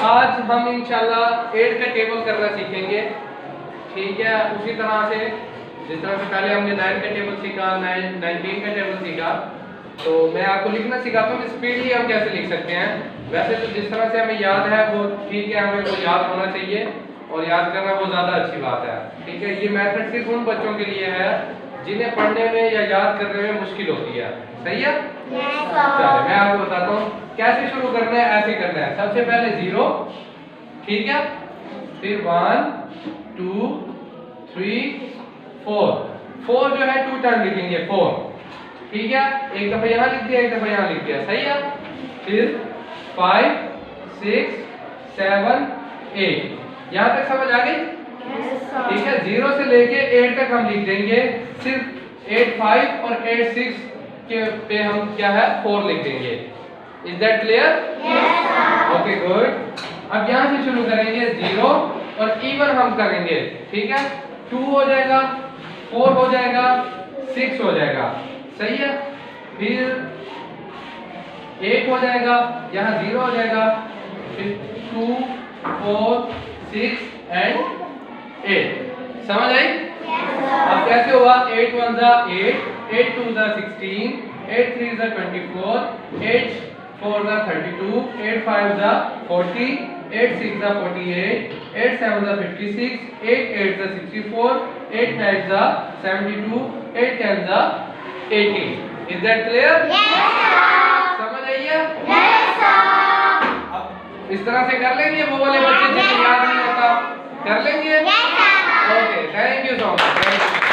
आज हम इंशाल्लाह 8 का टेबल करना सीखेंगे, ठीक है। उसी तरह से जिस तरह से पहले हमने 9 का टेबल सीखा, 19 का टेबल सीखा, तो मैं आपको लिखना सिखाता हूँ स्पीडली हम कैसे लिख सकते हैं। वैसे तो जिस तरह से हमें याद है वो ठीक है, हमें वो याद होना चाहिए और याद करना वो ज़्यादा अच्छी बात है, ठीक है। ये मेथड सिर्फ उन बच्चों के लिए है जिन्हें पढ़ने में या याद करने में मुश्किल होती है, सही है। चलिए मैं आपको बताता हूँ कैसे शुरू करना है। ऐसे करना है, सबसे पहले 0, ठीक है, फिर 1 2 3 4 4 जो है 2 टाइम लिखेंगे 4, ठीक है। एक दफा यहाँ लिख दिया, एक दफा यहाँ लिख दिया, सही है। फिर 5 6 7 8, यहाँ तक समझ आ गई, ठीक है। 0 से लेके 8 तक हम लिख देंगे, सिर्फ 8 5 और 8 6 के पे हम क्या है 4 लिख देंगे। Is that clear? Okay good. अब यहाँ से शुरू करेंगे 0 और इवन हम करेंगे, ठीक है। 2 हो जाएगा, 4 हो जाएगा, 6 हो जाएगा, सही है। फिर 8 हो जाएगा, यहाँ 0 हो जाएगा, फिर 2 4 6 एंड 8, समझ आई? अब कैसे हुआ? 8 1 जा 8, 8 2 जा 16, 8 3 जा 24, 8 4 जा 32, 8 5 जा 40, 8 6 जा 48, 8 7 जा 56, 8 8 जा 64, 8 9 जा 72, 8 10 जा 80। Is that clear? समझ आई है? अब इस तरह से कर लेंगे, वो वाले बच्चे जिन्हें याद नहीं होता कर लेंगे। Okay, thank you so much.